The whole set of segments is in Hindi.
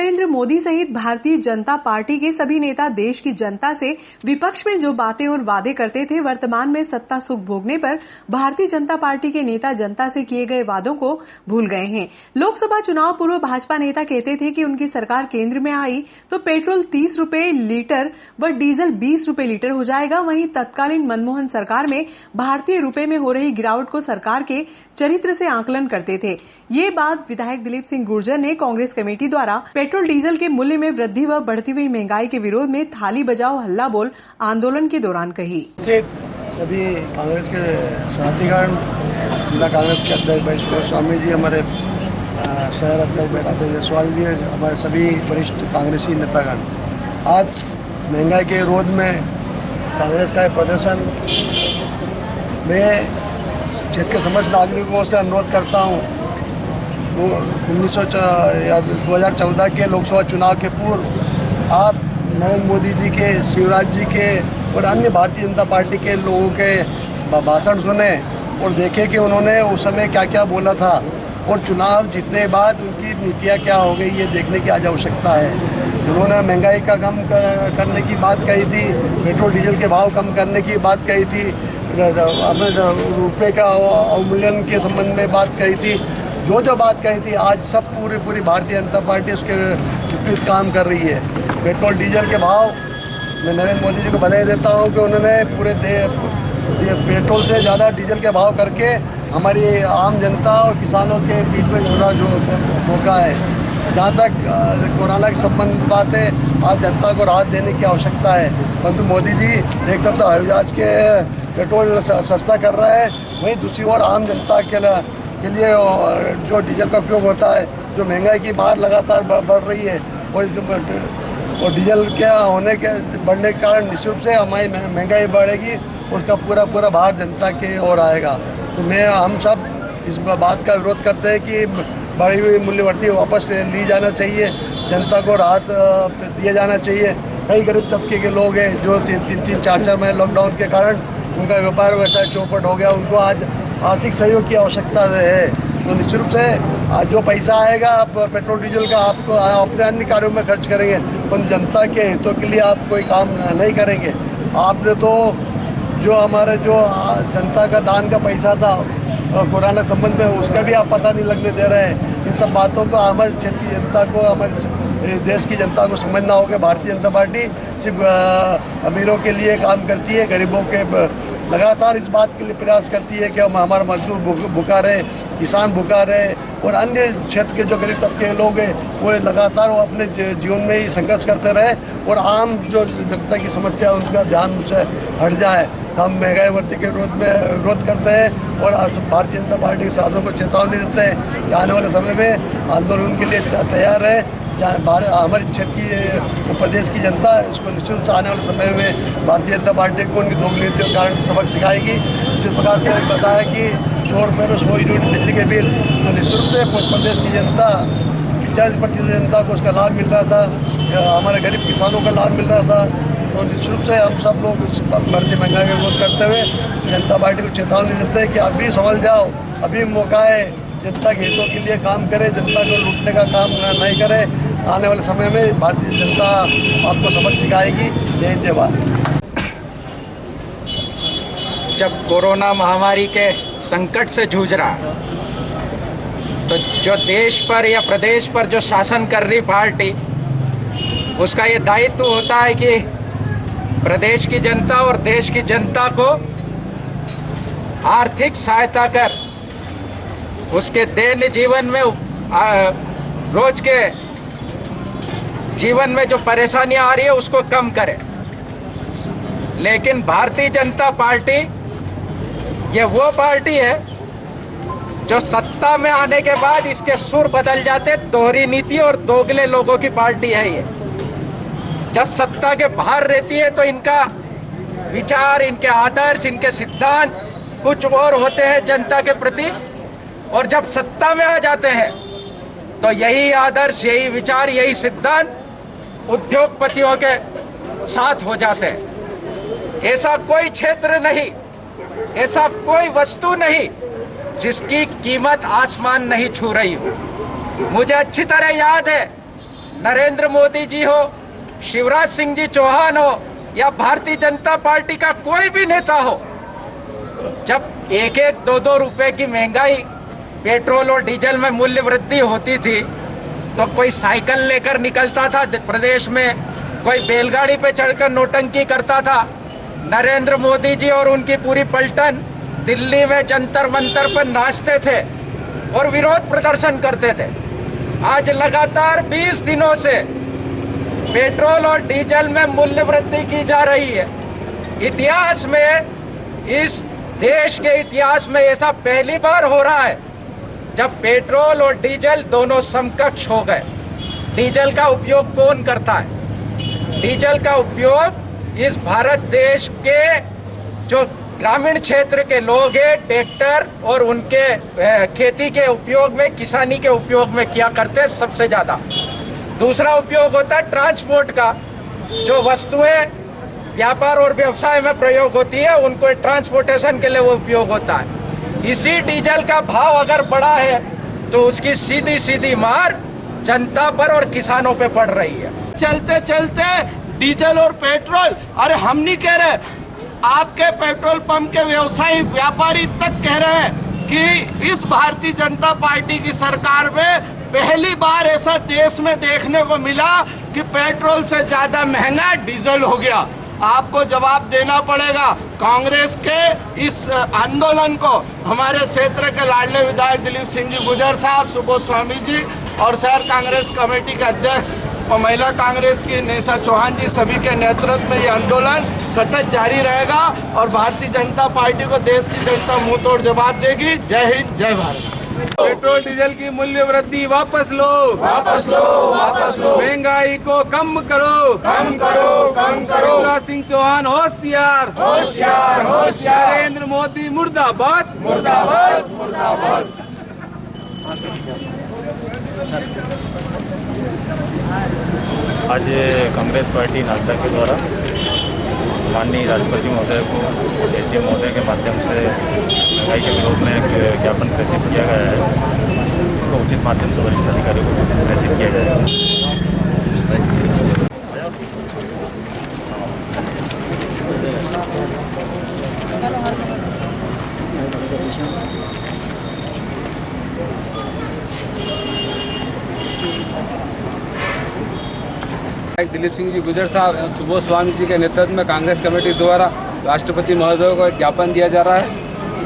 नरेंद्र मोदी सहित भारतीय जनता पार्टी के सभी नेता देश की जनता से विपक्ष में जो बातें और वादे करते थे, वर्तमान में सत्ता सुख भोगने पर भारतीय जनता पार्टी के नेता जनता से किए गए वादों को भूल गए हैं। लोकसभा चुनाव पूर्व भाजपा नेता कहते थे कि उनकी सरकार केंद्र में आई तो पेट्रोल 30 रुपए लीटर व डीजल 20 रुपए लीटर हो जाएगा। वहीं तत्कालीन मनमोहन सरकार में भारतीय रुपए में हो रही गिरावट को सरकार के चरित्र से आकलन करते थे। ये बात विधायक दिलीप सिंह गुर्जर ने कांग्रेस कमेटी द्वारा पेट्रोल डीजल के मूल्य में वृद्धि व बढ़ती हुई महंगाई के विरोध में थाली बजाओ हल्ला बोल आंदोलन के दौरान कही। सभी कांग्रेस के साथीगण, जिला कांग्रेस के अध्यक्ष भाई स्वामी जी, हमारे शहर अध्यक्ष बेटा जायसवाल जी, हमारे सभी वरिष्ठ कांग्रेसी नेतागण, आज महंगाई के विरोध में कांग्रेस का प्रदर्शन में क्षेत्र के समस्त नागरिकों से अनुरोध करता हूँ। 2014 के लोकसभा चुनाव के पूर्व आप नरेंद्र मोदी जी के, शिवराज जी के और अन्य भारतीय जनता पार्टी के लोगों के भाषण सुने और देखे कि उन्होंने उस समय क्या क्या बोला था और चुनाव जीतने के बाद उनकी नीतियाँ क्या हो गई, ये देखने की आज आवश्यकता है। उन्होंने महंगाई का कम करने की बात कही थी, पेट्रोल डीजल के भाव कम करने की बात कही थी, अपने रुपये का अवमूल्यन के संबंध में बात कही थी। जो बात कही थी आज सब पूरी भारतीय जनता पार्टी उसके विपरीत काम कर रही है। पेट्रोल डीजल के भाव मैं नरेंद्र मोदी जी को बधाई देता हूं कि उन्होंने पूरे पेट्रोल से ज़्यादा डीजल के भाव करके हमारी आम जनता और किसानों के पीठ में छुरा जो मौका है। जहाँ तक कोरोना के संबंध बात है, आज जनता को राहत देने की आवश्यकता है। परंतु मोदी जी एक तरफ तो हवाई जहाज के पेट्रोल सस्ता कर रहा है, वहीं दूसरी ओर आम जनता के लिए जो डीजल का उपयोग होता है, जो महंगाई की मार लगातार बढ़ रही है और डीजल के होने के बढ़ने के कारण निश्चित रूप से हमारी महंगाई बढ़ेगी, उसका पूरा भार जनता के ओर आएगा। तो हम सब इस बात का विरोध करते हैं कि बढ़ी हुई मूल्यवर्ती वापस ली जाना चाहिए, जनता को राहत दिया जाना चाहिए। कई गरीब तबके के लोग हैं जो 3-4 महीने लॉकडाउन के कारण उनका व्यापार व्यवसाय चौपट हो गया, उनको आज आर्थिक सहयोग की आवश्यकता है। तो निश्चित रूप से जो पैसा आएगा आप पेट्रोल डीजल का आपको अपने अन्य कार्यों में खर्च करेंगे, पर जनता के हितों के लिए आप कोई काम नहीं करेंगे। आपने तो जो हमारे जो जनता का दान का पैसा था कोरोना संबंध में, उसका भी आप पता नहीं लगने दे रहे हैं। इन सब बातों को हमारे क्षेत्र की जनता को, हमारे देश की जनता को समझना होगा। भारतीय जनता पार्टी सिर्फ अमीरों के लिए काम करती है, गरीबों के लगातार इस बात के लिए प्रयास करती है कि हम हमारा मजदूर भूखा रहे, किसान भूखा रहे और अन्य क्षेत्र के जो गरीब तबके के लोग हैं वो लगातार वो अपने जीवन में ही संघर्ष करते रहे और आम जो जनता की समस्या है उनका ध्यान उनसे हट जाए। हम महंगाई वृद्धि के विरोध करते हैं और भारतीय जनता पार्टी के शासकों को चेतावनी देते हैं कि आने वाले समय में आंदोलन के लिए तैयार है। हमारे क्षेत्र की प्रदेश की जनता इसको निश्चित रूप से आने वाले समय में भारतीय जनता पार्टी को उनकी दोगली नीतियों के कारण सबक सिखाएगी। जिस प्रकार से बताया कि 100 रुपये में 100 यूनिट बिजली के बिल, तो निश्चित रूप से प्रदेश की जनता 40% जनता को उसका लाभ मिल रहा था, हमारे गरीब किसानों का लाभ मिल रहा था। तो निश्चित रूप से हम सब लोग बढ़ती महंगाई का विरोध करते हुए जनता पार्टी को चेतावनी देते हैं कि अभी संभल जाओ, अभी मौका है, जनता के हितों के लिए काम करे, जनता को लूटने का काम नहीं करे। आने वाले समय में भारतीय जनता आपको सबक सिखाएगी। जय हिंद, जय भारत। जब कोरोना महामारी के संकट से जूझ रहा तो जो देश पर या प्रदेश पर जो शासन कर रही पार्टी, उसका ये दायित्व होता है कि प्रदेश की जनता और देश की जनता को आर्थिक सहायता कर उसके दैनिक जीवन में रोज के जीवन में जो परेशानियां आ रही है उसको कम करे। लेकिन भारतीय जनता पार्टी ये वो पार्टी है जो सत्ता में आने के बाद इसके सुर बदल जाते, दोहरी नीति और दोगले लोगों की पार्टी है ये। जब सत्ता के बाहर रहती है तो इनका विचार, इनके आदर्श, इनके सिद्धांत कुछ और होते हैं जनता के प्रति, और जब सत्ता में आ जाते हैं तो यही आदर्श, यही विचार, यही सिद्धांत उद्योगपतियों के साथ हो जाते हैं। ऐसा कोई क्षेत्र नहीं, ऐसा कोई वस्तु नहीं जिसकी कीमत आसमान नहीं छू रही हो। मुझे अच्छी तरह याद है नरेंद्र मोदी जी हो, शिवराज सिंह जी चौहान हो या भारतीय जनता पार्टी का कोई भी नेता हो, जब 1-1, 2-2 रुपए की महंगाई, पेट्रोल और डीजल में मूल्य वृद्धि होती थी तो कोई साइकिल लेकर निकलता था प्रदेश में, कोई बैलगाड़ी पे चढ़कर नौटंकी करता था। नरेंद्र मोदी जी और उनकी पूरी पलटन दिल्ली में जंतर मंतर पर नाचते थे और विरोध प्रदर्शन करते थे। आज लगातार 20 दिनों से पेट्रोल और डीजल में मूल्य वृद्धि की जा रही है। इतिहास में, इस देश के इतिहास में ऐसा पहली बार हो रहा है जब पेट्रोल और डीजल दोनों समकक्ष हो गए। डीजल का उपयोग कौन करता है? डीजल का उपयोग इस भारत देश के जो ग्रामीण क्षेत्र के लोग हैं, ट्रैक्टर और उनके खेती के उपयोग में, किसानी के उपयोग में किया करते हैं सबसे ज़्यादा। दूसरा उपयोग होता है ट्रांसपोर्ट का, जो वस्तुएं व्यापार और व्यवसाय में प्रयोग होती है उनको ट्रांसपोर्टेशन के लिए वो उपयोग होता है। इसी डीजल का भाव अगर बढ़ा है तो उसकी सीधी सीधी मार जनता पर और किसानों पे पड़ रही है। चलते चलते डीजल और पेट्रोल, अरे हम नहीं कह रहे, आपके पेट्रोल पंप के व्यवसायी व्यापारी तक कह रहे हैं कि इस भारतीय जनता पार्टी की सरकार में पहली बार ऐसा देश में देखने को मिला कि पेट्रोल से ज्यादा महंगा डीजल हो गया। आपको जवाब देना पड़ेगा। कांग्रेस के इस आंदोलन को हमारे क्षेत्र के लाडले विधायक दिलीप सिंह जी गुजर साहब, सुबोध स्वामी जी और शहर कांग्रेस कमेटी के अध्यक्ष और महिला कांग्रेस की नेसा चौहान जी सभी के नेतृत्व में ये आंदोलन सतत जारी रहेगा और भारतीय जनता पार्टी को देश की जनता मुंह तोड़ जवाब देगी। जय हिंद, जय भारत। पेट्रोल डीजल की मूल्य वृद्धि वापस लो, वापस लो, वापस लो। महंगाई को कम करो, कम करो, कम करो। शिवराज सिंह चौहान होशियार, होशियार, होशियार। नरेंद्र मोदी मुर्दाबाद, मुर्दाबाद, मुर्दाबाद। आज कांग्रेस पार्टी नागदा के द्वारा माननीय राष्ट्रपति महोदय को एसडीएम महोदय के माध्यम से महंगाई के विरोध में एक ज्ञापन प्रेषित किया गया है। इसको उचित माध्यम से वरिष्ठ अधिकारियों को प्रेषित किया जाएगा। दिलीप सिंह जी गुजर साहब एवं सुबोध स्वामी जी के नेतृत्व में कांग्रेस कमेटी द्वारा राष्ट्रपति महोदय को एक ज्ञापन दिया जा रहा है।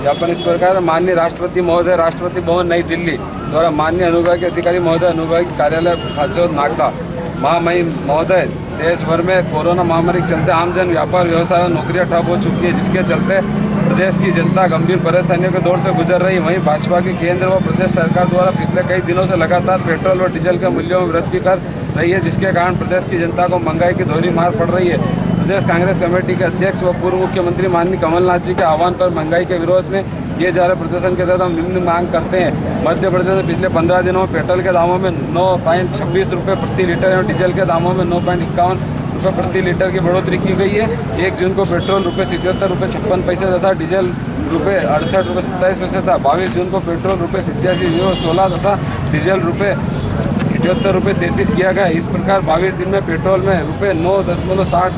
ज्ञापन इस प्रकार, माननीय राष्ट्रपति महोदय, राष्ट्रपति भवन नई दिल्ली द्वारा माननीय अनुविभागीय अधिकारी महोदय, अनुविभागीय कार्यालय खाचौद नागदा महामहिम महोदय, देश भर में कोरोना महामारी के चलते आमजन व्यापार व्यवसाय और नौकरियां ठप हो चुकी है, जिसके चलते प्रदेश की जनता गंभीर परेशानियों के दौर से गुजर रही। वहीं भाजपा की केंद्र व प्रदेश सरकार द्वारा पिछले कई दिनों से लगातार पेट्रोल और डीजल के मूल्यों में वृद्धि कर रही है, जिसके कारण प्रदेश की जनता को महंगाई की दोहरी मार पड़ रही है। प्रदेश कांग्रेस कमेटी के अध्यक्ष व पूर्व मुख्यमंत्री माननीय कमलनाथ जी के आह्वान पर महंगाई के विरोध में किए जा रहे प्रदर्शन के तहत हम निम्न मांग करते हैं। मध्य प्रदेश में पिछले 15 दिनों में पेट्रोल के दामों में 9.26 रुपये प्रति लीटर एवं डीजल के दामों में 9.51 रुपये प्रति लीटर की बढ़ोतरी की गई है। 1 जून को पेट्रोल ₹77.56 तथा डीजल ₹68.27 था। 22 जून को पेट्रोल ₹87.16 तथा डीजल ₹78.33 किया गया। इस प्रकार 22 दिन में पेट्रोल में ₹9.60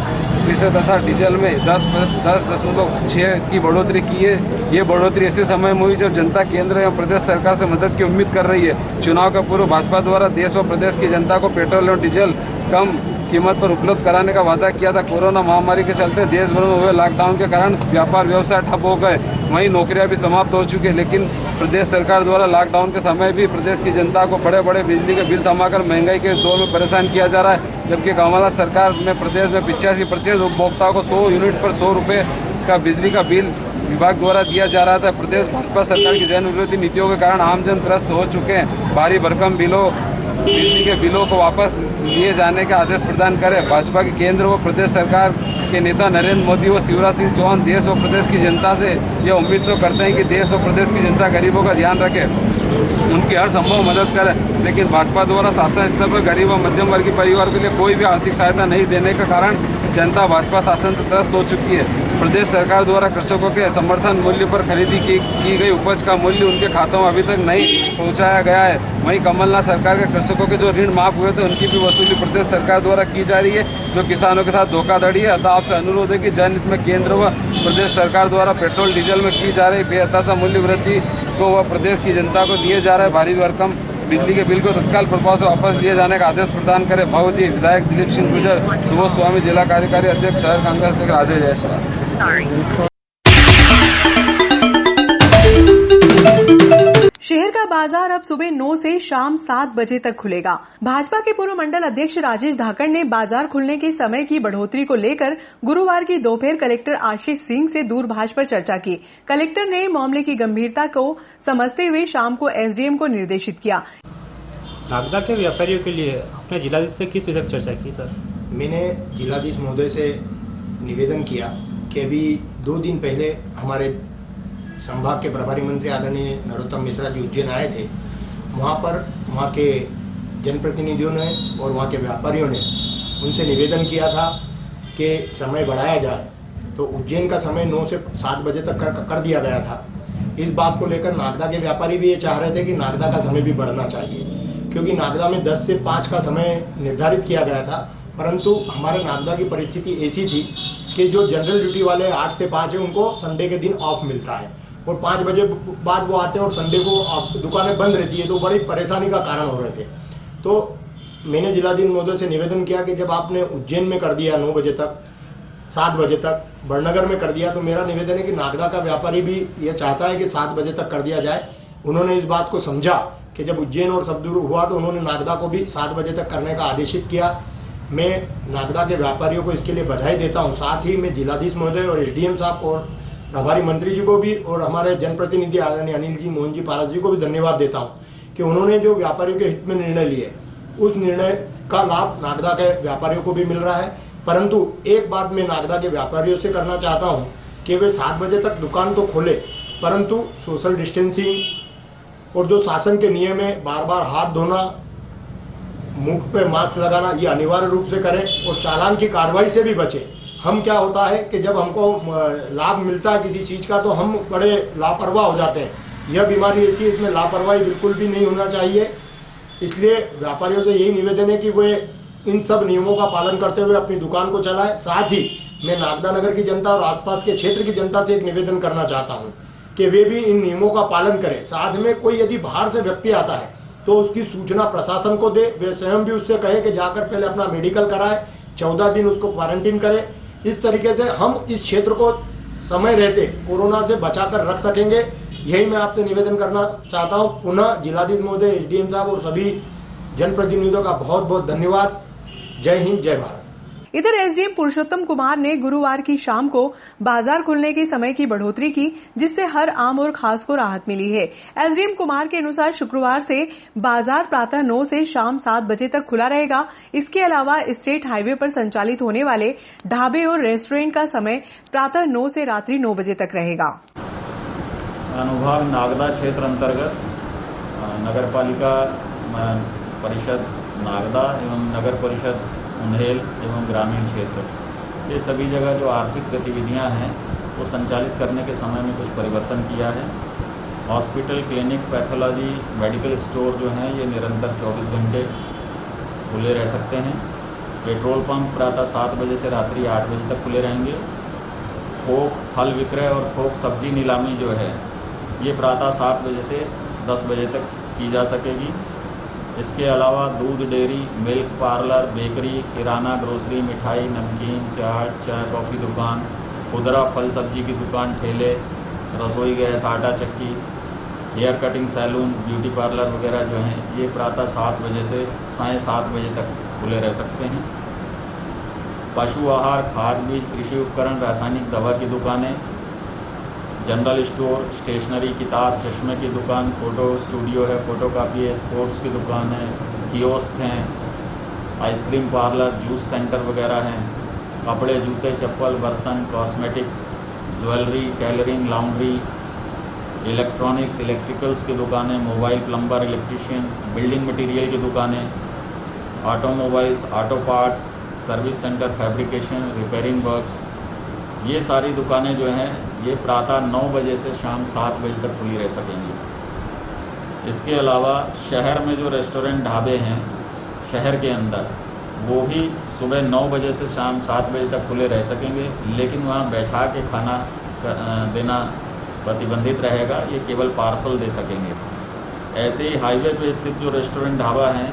तथा डीजल में 10.6 की बढ़ोतरी की है। ये बढ़ोतरी ऐसे समय में हुई जब जनता केंद्र एवं प्रदेश सरकार से मदद की उम्मीद कर रही है। चुनाव का पूर्व भाजपा द्वारा देश व प्रदेश की जनता को पेट्रोल एवं डीजल कम कीमत पर उपलब्ध कराने का वादा किया था। कोरोना महामारी के चलते देश भर में हुए लॉकडाउन के कारण व्यापार व्यवसाय ठप हो गए, वहीं नौकरियां भी समाप्त हो चुकी है। लेकिन प्रदेश सरकार द्वारा लॉकडाउन के समय भी प्रदेश की जनता को बड़े बड़े बिजली के बिल थमाकर महंगाई के दौर में परेशान किया जा रहा है। जबकि कमलनाथ सरकार में प्रदेश में 85% उपभोक्ताओं को 100 यूनिट पर 100 रुपये का बिजली का बिल विभाग द्वारा दिया जा रहा था। प्रदेश भाजपा सरकार की जन विरोधी नीतियों के कारण आमजन त्रस्त हो चुके हैं। भारी भरकम बिजली के बिलों को वापस लिए जाने का आदेश प्रदान करें। भाजपा के केंद्र व प्रदेश सरकार के नेता नरेंद्र मोदी व शिवराज सिंह चौहान देश व प्रदेश की जनता से ये उम्मीद तो करते हैं कि देश और प्रदेश की जनता गरीबों का ध्यान रखे, उनकी हर संभव मदद करें। लेकिन भाजपा द्वारा शासन स्तर पर गरीब और मध्यम वर्गीय परिवार के लिए कोई भी आर्थिक सहायता नहीं देने के कारण जनता भाजपा शासन से त्रस्त हो चुकी है। प्रदेश सरकार द्वारा कृषकों के समर्थन मूल्य पर खरीदी की गई उपज का मूल्य उनके खातों में अभी तक नहीं पहुंचाया गया है। वहीं कमलनाथ सरकार के कृषकों के जो ऋण माफ हुए थे उनकी भी वसूली प्रदेश सरकार द्वारा की जा रही है, जो किसानों के साथ धोखाधड़ी है। अतः आपसे अनुरोध है कि जनहित में केंद्र व प्रदेश सरकार द्वारा पेट्रोल डीजल में की जा रही बेअंदाजा मूल्य वृद्धि को वह प्रदेश की जनता को दिए जा रहे भारी भरकम बिजली के बिल को तत्काल प्रभाव से वापस लिए जाने का आदेश प्रदान करें। भगवती विधायक दिलीप सिंह गुजर, सुबोध स्वामी, जिला कार्यकारी अध्यक्ष, शहर कांग्रेस अध्यक्ष, राधे जायसवाल। शहर का बाजार अब सुबह 9 से शाम 7 बजे तक खुलेगा। भाजपा के पूर्व मंडल अध्यक्ष राजेश धाकड़ ने बाजार खुलने के समय की बढ़ोतरी को लेकर गुरुवार की दोपहर कलेक्टर आशीष सिंह से दूरभाष पर चर्चा की। कलेक्टर ने मामले की गंभीरता को समझते हुए शाम को एसडीएम को निर्देशित किया। नागदा के व्यापारियों के लिए अपने जिलाधीश से किस विषय पर चर्चा की सर? मैंने जिलाधीश महोदय से निवेदन किया कि अभी 2 दिन पहले हमारे संभाग के प्रभारी मंत्री आदरणीय नरोत्तम मिश्रा जी उज्जैन आए थे। वहाँ के जनप्रतिनिधियों ने और वहाँ के व्यापारियों ने उनसे निवेदन किया था कि समय बढ़ाया जाए, तो उज्जैन का समय 9 से 7 बजे तक कर दिया गया था। इस बात को लेकर नागदा के व्यापारी भी ये चाह रहे थे कि नागदा का समय भी बढ़ना चाहिए, क्योंकि नागदा में 10 से 5 का समय निर्धारित किया गया था, परंतु हमारे नागदा की परिस्थिति ऐसी थी कि जो जनरल ड्यूटी वाले 8 से 5 है उनको संडे के दिन ऑफ मिलता है और 5 बजे बाद वो आते हैं और संडे को दुकानें बंद रहती है, तो बड़ी परेशानी का कारण हो रहे थे। तो मैंने जिलाधीश महोदय से निवेदन किया कि जब आपने उज्जैन में कर दिया 9 बजे तक, 7 बजे तक बड़नगर में कर दिया, तो मेरा निवेदन है कि नागदा का व्यापारी भी ये चाहता है कि 7 बजे तक कर दिया जाए। उन्होंने इस बात को समझा कि जब उज्जैन और सबदूर हुआ तो उन्होंने नागदा को भी 7 बजे तक करने का आदेशित किया। मैं नागदा के व्यापारियों को इसके लिए बधाई देता हूँ। साथ ही मैं जिलाधीश महोदय और एसडीएम साहब और प्रभारी मंत्री जी को भी और हमारे जनप्रतिनिधि आदरणीय अनिल जी, मोहन जी पारस जी को भी धन्यवाद देता हूं कि उन्होंने जो व्यापारियों के हित में निर्णय लिए, उस निर्णय का लाभ नागदा के व्यापारियों को भी मिल रहा है। परंतु एक बात मैं नागदा के व्यापारियों से करना चाहता हूं कि वे 7 बजे तक दुकान तो खोले, परंतु सोशल डिस्टेंसिंग और जो शासन के नियम है, बार बार हाथ धोना, मुख पे मास्क लगाना, ये अनिवार्य रूप से करें और चालान की कार्रवाई से भी बचें। हम क्या होता है कि जब हमको लाभ मिलता है किसी चीज़ का तो हम बड़े लापरवाह हो जाते हैं। यह बीमारी ऐसी है, इसमें लापरवाही बिल्कुल भी नहीं होना चाहिए। इसलिए व्यापारियों से यही निवेदन है कि वे इन सब नियमों का पालन करते हुए अपनी दुकान को चलाएं। साथ ही मैं नागदा नगर की जनता और आसपास के क्षेत्र की जनता से एक निवेदन करना चाहता हूँ कि वे भी इन नियमों का पालन करें। साथ में कोई यदि बाहर से व्यक्ति आता है तो उसकी सूचना प्रशासन को दे, वे स्वयं भी उससे कहे कि जाकर पहले अपना मेडिकल कराए, 14 दिन उसको क्वारंटीन करे। इस तरीके से हम इस क्षेत्र को समय रहते कोरोना से बचाकर रख सकेंगे। यही मैं आपसे निवेदन करना चाहता हूं। पुनः जिलाधीश महोदय, एसडीएम साहब और सभी जनप्रतिनिधियों का बहुत बहुत धन्यवाद। जय हिंद, जय भारत। इधर एसडीएम पुरुषोत्तम कुमार ने गुरुवार की शाम को बाजार खुलने के समय की बढ़ोतरी की, जिससे हर आम और खास को राहत मिली है। एसडीएम कुमार के अनुसार शुक्रवार से बाजार प्रातः 9 से शाम 7 बजे तक खुला रहेगा। इसके अलावा स्टेट हाईवे पर संचालित होने वाले ढाबे और रेस्टोरेंट का समय प्रातः 9 से रात्रि 9 बजे तक रहेगा। अनुभाग नागदा क्षेत्र अंतर्गत नगर पालिका परिषद नागदा एवं नगर परिषद उन्हेल एवं ग्रामीण क्षेत्र, ये सभी जगह जो आर्थिक गतिविधियां हैं वो संचालित करने के समय में कुछ परिवर्तन किया है। Hospital, clinic, pathology, medical store जो हैं ये निरंतर 24 घंटे खुले रह सकते हैं। पेट्रोल पंप प्रातः 7 बजे से रात्रि 8 बजे तक खुले रहेंगे। थोक फल विक्रय और थोक सब्जी नीलामी जो है ये प्रातः 7 बजे से 10 बजे तक की जा सकेगी। इसके अलावा दूध डेयरी, मिल्क पार्लर, बेकरी, किराना, ग्रोसरी, मिठाई, नमकीन, चाट, चाय कॉफ़ी दुकान, खुदरा फल सब्जी की दुकान, ठेले, रसोई गैस, आटा चक्की, hair cutting salon, beauty parlour वगैरह जो हैं ये प्रातः 7 बजे से साढ़े 7 बजे तक खुले रह सकते हैं। पशु आहार, खाद बीज, कृषि उपकरण, रासायनिक दवा की दुकानें, जनरल स्टोर, स्टेशनरी, किताब, चश्मे की दुकान, फ़ोटो स्टूडियो है, फ़ोटोकॉपी है, स्पोर्ट्स की दुकान है, कियोस्क हैं, आइसक्रीम पार्लर, जूस सेंटर वगैरह हैं, कपड़े, जूते, चप्पल, बर्तन, cosmetics, jewellery, tailoring, laundry, electronics, electricals की दुकानें, mobile, plumber, electrician, building material की दुकानें, automobiles, auto parts, service centre, fabrication, repairing works, ये सारी दुकानें जो हैं ये प्रातः 9 बजे से शाम 7 बजे तक खुली रह सकेंगी। इसके अलावा शहर में जो रेस्टोरेंट, ढाबे हैं शहर के अंदर, वो भी सुबह 9 बजे से शाम 7 बजे तक खुले रह सकेंगे, लेकिन वहाँ बैठा के खाना देना प्रतिबंधित रहेगा, ये केवल पार्सल दे सकेंगे। ऐसे ही हाईवे पे स्थित जो रेस्टोरेंट, ढाबा हैं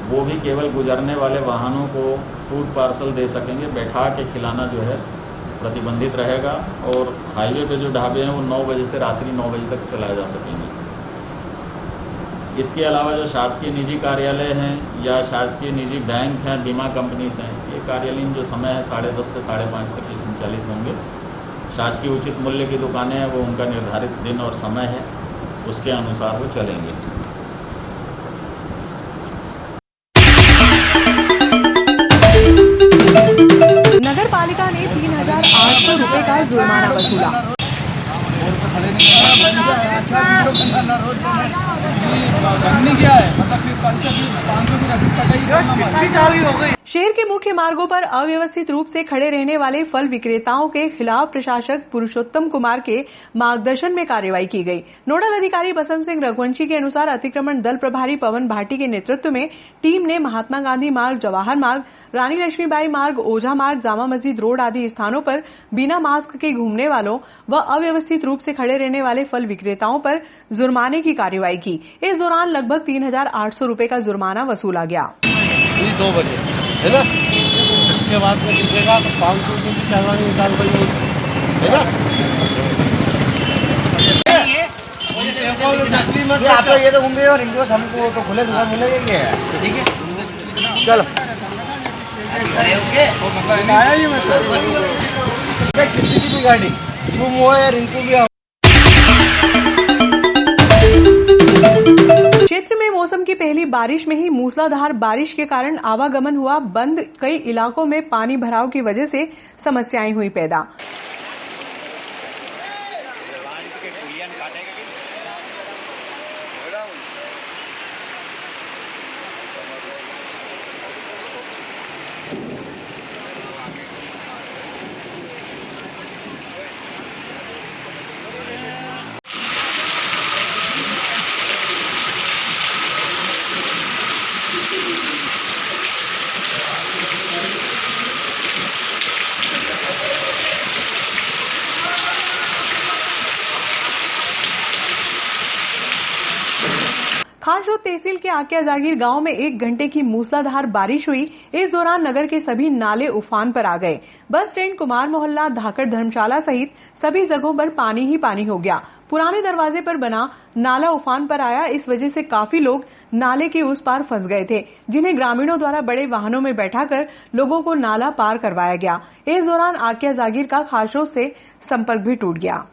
वो भी केवल गुजरने वाले वाहनों को फूड पार्सल दे सकेंगे, बैठा के खिलाना जो है प्रतिबंधित रहेगा। और हाईवे पे जो ढाबे हैं वो 9 बजे से रात्रि 9 बजे तक चलाए जा सकेंगे। इसके अलावा जो शासकीय निजी कार्यालय हैं या शासकीय निजी बैंक हैं, बीमा कंपनीज हैं, ये कार्यालयीन जो समय है 10:30 से 5:30 तक ये संचालित होंगे। शासकीय उचित मूल्य की दुकानें हैं वो उनका निर्धारित दिन और समय है, उसके अनुसार वो चलेंगे। नगर पालिका ने 3,800 रुपए का जुर्माना वसूला। शहर के मुख्य मार्गों पर अव्यवस्थित रूप से खड़े रहने वाले फल विक्रेताओं के खिलाफ प्रशासक पुरुषोत्तम कुमार के मार्गदर्शन में कार्रवाई की गई। नोडल अधिकारी बसंत सिंह रघुवंशी के अनुसार अतिक्रमण दल प्रभारी पवन भाटी के नेतृत्व में टीम ने महात्मा गांधी मार्ग, जवाहर मार्ग, रानी लक्ष्मीबाई मार्ग, ओझा मार्ग, जामा मस्जिद रोड आदि स्थानों पर बिना मास्क के घूमने वालों व अव्यवस्थित रूप से खड़े रहने वाले फल विक्रेताओं पर जुर्माने की कार्रवाई की। इस दौरान लगभग 3,800 रुपए का जुर्माना वसूला गया। 2 बजे है ना, इसके बाद में दिखेगा 500 की चालान निकाल है ना। आप तो ये तो घूम रहे हो और इनको हमको तो खुले दुकान मिलेगी क्या? ठीक है चलो आया ही मैं किसी की भी गाड़ी तुम वो यार इनको भी। क्षेत्र में मौसम की पहली बारिश में ही मूसलाधार बारिश के कारण आवागमन हुआ बंद। कई इलाकों में पानी भराव की वजह से समस्याएं हुई पैदा। खासरोड तहसील के आकिया जागीर गांव में 1 घंटे की मूसलाधार बारिश हुई। इस दौरान नगर के सभी नाले उफान पर आ गए। बस स्टैंड, कुमार मोहल्ला, धाकड़ धर्मशाला सहित सभी जगहों पर पानी ही पानी हो गया। पुराने दरवाजे पर बना नाला उफान पर आया। इस वजह से काफी लोग नाले के उस पार फंस गए थे, जिन्हें ग्रामीणों द्वारा बड़े वाहनों में बैठाकर लोगों को नाला पार करवाया गया। इस दौरान आकिया जागीर का खासरोड से संपर्क भी टूट गया।